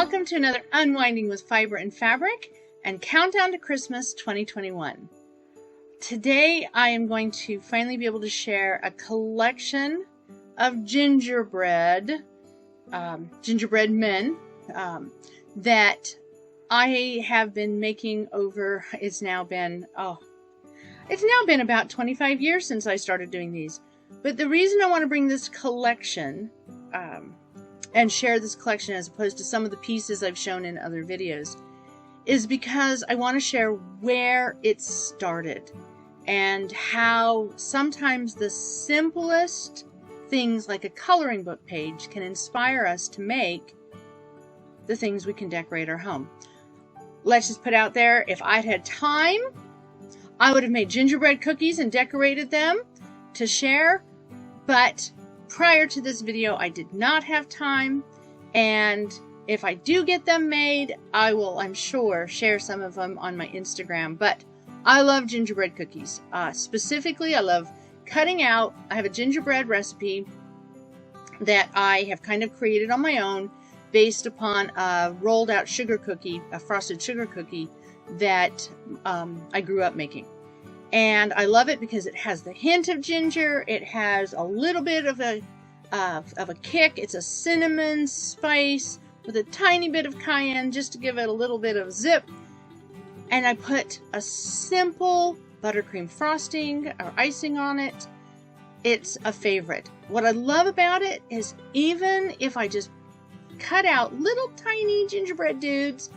Welcome to another Unwinding with Fiber and Fabric and Countdown to Christmas 2021. Today I am going to finally be able to share a collection of gingerbread men that I have been making over, it's now been about 25 years since I started doing these. But the reason I want to bring this collection and share this collection as opposed to some of the pieces I've shown in other videos is because I want to share where it started and how sometimes the simplest things like a coloring book page can inspire us to make the things we can decorate our home. Let's just put out there, if I'd had time, I would have made gingerbread cookies and decorated them to share, but prior to this video, I did not have time, and if I do get them made, I will, I'm sure, share some of them on my Instagram. But I love gingerbread cookies. Specifically, I love cutting out. I have a gingerbread recipe that I have kind of created on my own based upon a rolled out sugar cookie, a frosted sugar cookie that I grew up making. And I love it because it has the hint of ginger. It has a little bit of a kick. It's a cinnamon spice with a tiny bit of cayenne just to give it a little bit of zip. And I put a simple buttercream frosting or icing on it. It's a favorite. What I love about it is even if I just cut out little tiny gingerbread dudes,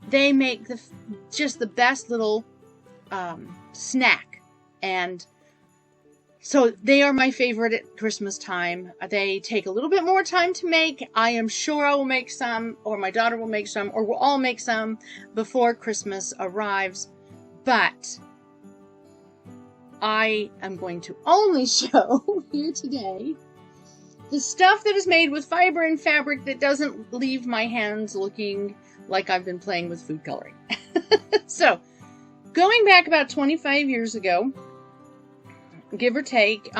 they make just the best little snack. And so they are my favorite at Christmas time. They take a little bit more time to make. I am sure I will make some, or my daughter will make some, or we'll all make some before Christmas arrives. But I am going to only show here today the stuff that is made with fiber and fabric that doesn't leave my hands looking like I've been playing with food coloring. So, going back about 25 years ago, give or take,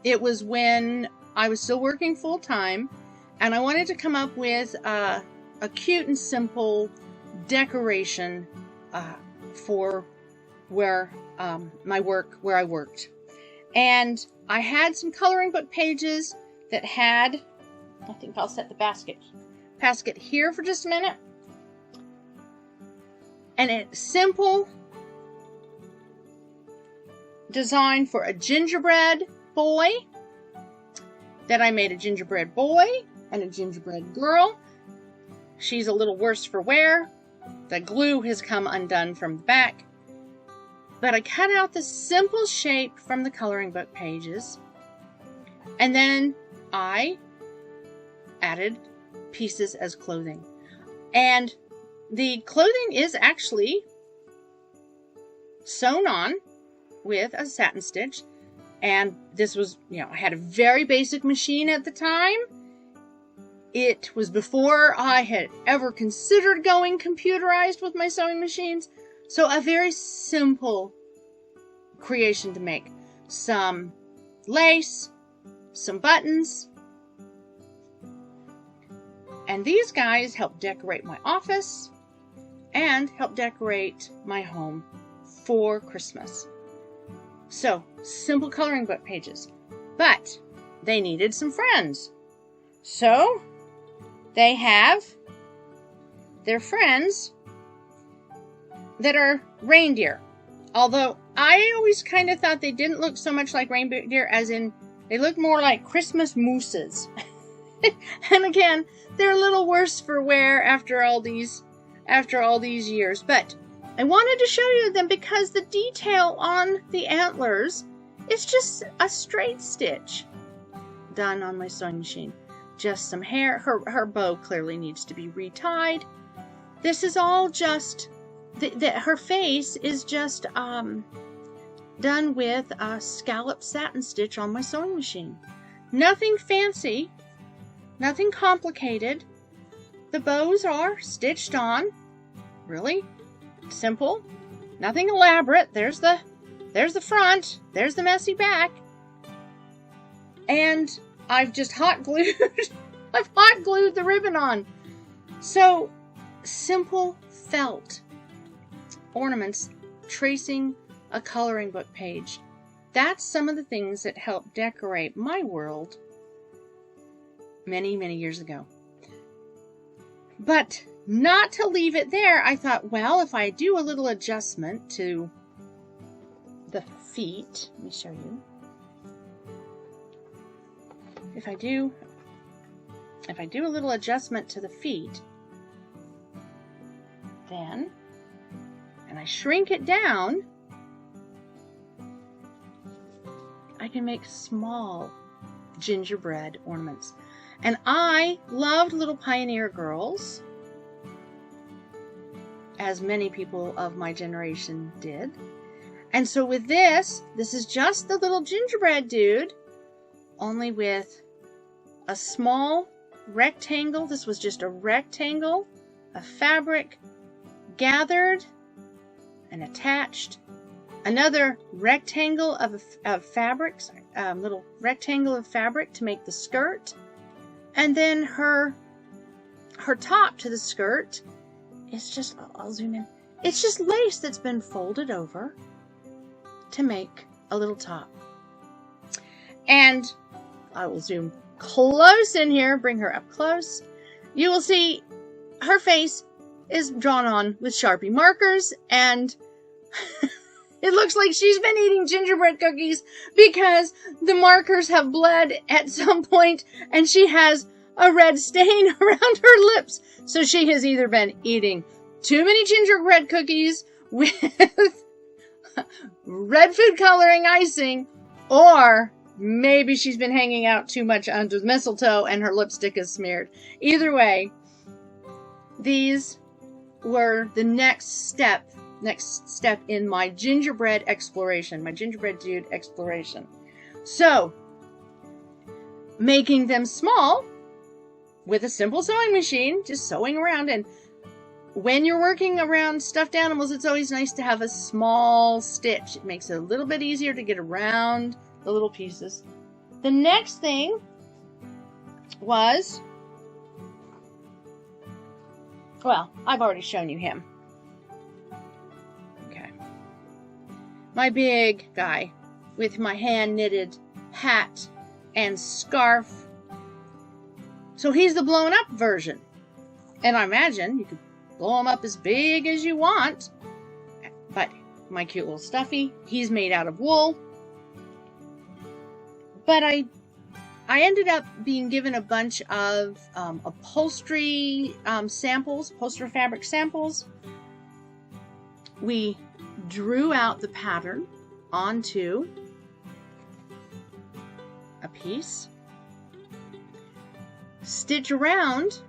it was when I was still working full-time, and I wanted to come up with a cute and simple decoration for where I worked. And I had some coloring book pages that had, I think I'll set the basket here for just a minute. And it's simple design for a gingerbread boy, that I made a gingerbread boy and a gingerbread girl. She's a little worse for wear. The glue has come undone from the back. But I cut out the simple shape from the coloring book pages, and then I added pieces as clothing. And the clothing is actually sewn on with a satin stitch, and this was, I had a very basic machine at the time. It was before I had ever considered going computerized with my sewing machines, so a very simple creation to make. Some lace, some buttons, and these guys help decorate my office and help decorate my home for Christmas. So, simple coloring book pages. But they needed some friends. So, they have their friends that are reindeer. Although, I always kind of thought they didn't look so much like reindeer, as in, they look more like Christmas mooses. And again, they're a little worse for wear after all these years. But I wanted to show you them because the detail on the antlers is just a straight stitch done on my sewing machine. Just some hair. Her bow clearly needs to be retied. This is all just, her face is just done with a scallop satin stitch on my sewing machine. Nothing fancy, nothing complicated. The bows are stitched on, really simple, nothing elaborate. There's the front, there's the messy back, and I've just hot glued the ribbon on. So, simple felt ornaments tracing a coloring book page. That's some of the things that helped decorate my world many, many years ago. But not to leave it there, I thought, well, if I do a little adjustment to the feet, let me show you. If I do a little adjustment to the feet, then, and I shrink it down, I can make small gingerbread ornaments. And I loved Little Pioneer Girls, as many people of my generation did. And so with this is just the little gingerbread dude, only with a small rectangle. This was just a rectangle of fabric gathered and attached. Another rectangle of fabric, little rectangle of fabric to make the skirt. And then her top to the skirt is just, I'll zoom in. It's just lace that's been folded over to make a little top. And I will zoom close in here, bring her up close. You will see her face is drawn on with Sharpie markers, and it looks like she's been eating gingerbread cookies because the markers have bled at some point and she has a red stain around her lips. So she has either been eating too many gingerbread cookies with red food coloring icing, or maybe she's been hanging out too much under the mistletoe and her lipstick is smeared. Either way, these were the next step in my gingerbread exploration, my gingerbread dude exploration. So, making them small with a simple sewing machine, just sewing around. And when you're working around stuffed animals, it's always nice to have a small stitch. It makes it a little bit easier to get around the little pieces. The next thing was, well, I've already shown you him. Okay. My big guy with my hand-knitted hat and scarf. So he's the blown up version. And I imagine you could blow him up as big as you want. But my cute little stuffy, he's made out of wool. But I ended up being given a bunch of upholstery samples, upholstery fabric samples. We drew out the pattern onto a piece, stitch around,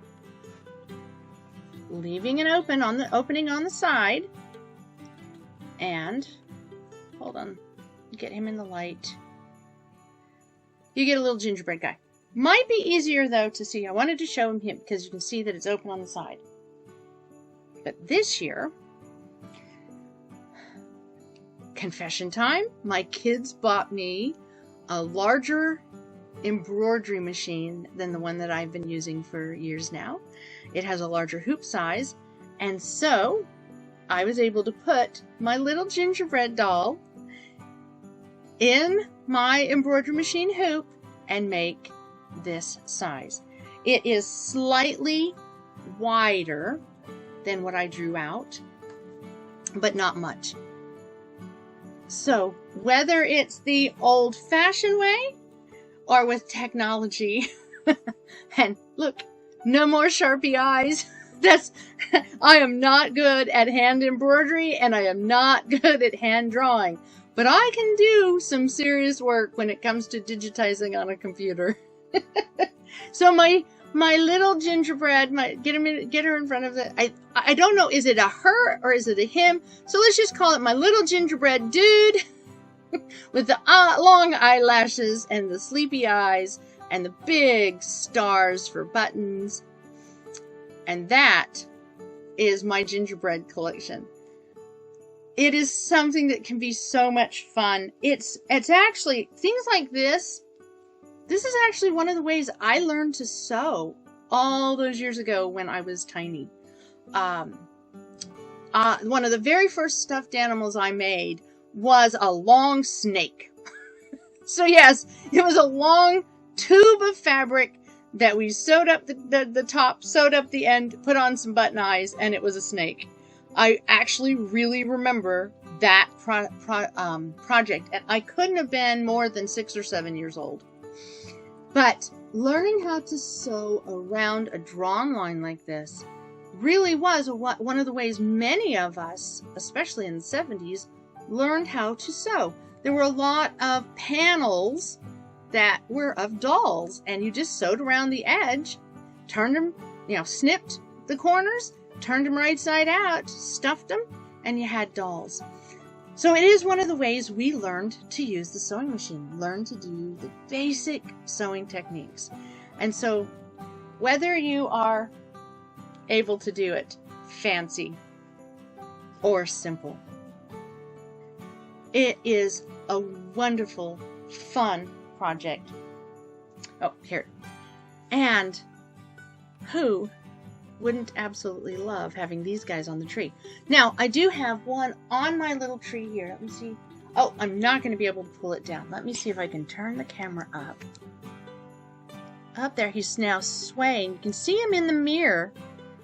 leaving an opening on the side, and hold on, get him in the light. You get a little gingerbread guy. Might be easier though to see. I wanted to show him because you can see that it's open on the side. But this year, confession time, my kids bought me a larger embroidery machine than the one that I've been using for years now. It has a larger hoop size, and so I was able to put my little gingerbread doll in my embroidery machine hoop and make this size. It is slightly wider than what I drew out, but not much. So whether it's the old-fashioned way or with technology, and look, no more Sharpie eyes. I am not good at hand embroidery and I am not good at hand drawing. But I can do some serious work when it comes to digitizing on a computer. So my little gingerbread, get her in front of the, I don't know, is it a her or is it a him? So let's just call it my little gingerbread dude with the long eyelashes and the sleepy eyes and the big stars for buttons. And that is my gingerbread collection. It is something that can be so much fun. It's actually, things like this. This is actually one of the ways I learned to sew all those years ago when I was tiny. One of the very first stuffed animals I made was a long snake. So yes, it was a long tube of fabric that we sewed up the top, sewed up the end, put on some button eyes, and it was a snake. I actually really remember that project, and I couldn't have been more than 6 or 7 years old. But learning how to sew around a drawn line like this really was one of the ways many of us, especially in the 70s, learned how to sew. There were a lot of panels that were of dolls, and you just sewed around the edge, turned them, snipped the corners, turned them right side out, stuffed them, and you had dolls. So it is one of the ways we learned to use the sewing machine, learn to do the basic sewing techniques. And so whether you are able to do it fancy or simple, it is a wonderful, fun project. Oh, here. And who wouldn't absolutely love having these guys on the tree? Now, I do have one on my little tree here. Let me see. Oh, I'm not going to be able to pull it down. Let me see if I can turn the camera up. Up there, he's now swaying. You can see him in the mirror.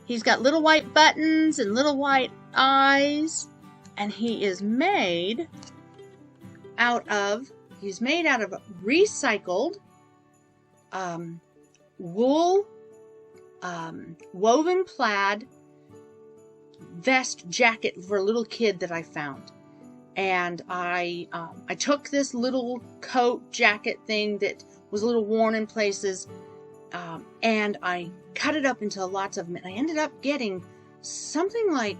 He's got little white buttons and little white eyes. And he is made out of recycled wool, woven plaid vest jacket for a little kid that I found. And I took this little coat jacket thing that was a little worn in places, and I cut it up into lots of them. And I ended up getting something like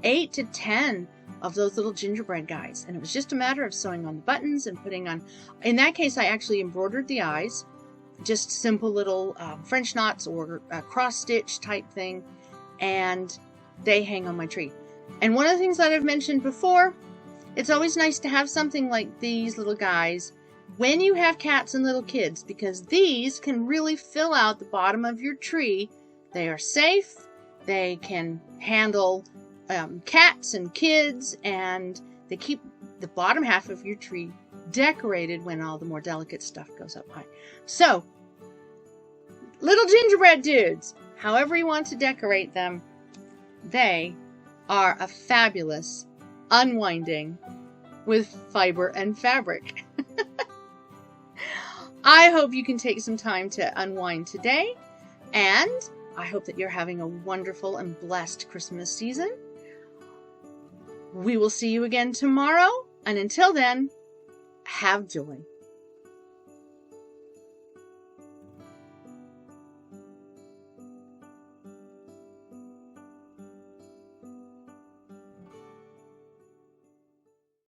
8 to 10 of those little gingerbread guys. And it was just a matter of sewing on the buttons and putting on, in that case, I actually embroidered the eyes, just simple little French knots or cross stitch type thing, and they hang on my tree. And one of the things that I've mentioned before, it's always nice to have something like these little guys when you have cats and little kids, because these can really fill out the bottom of your tree. They are safe, they can handle cats and kids, and they keep the bottom half of your tree decorated when all the more delicate stuff goes up high. So, little gingerbread dudes, however you want to decorate them, they are a fabulous unwinding with fiber and fabric. I hope you can take some time to unwind today, and I hope that you're having a wonderful and blessed Christmas season. We will see you again tomorrow, and until then, have joy.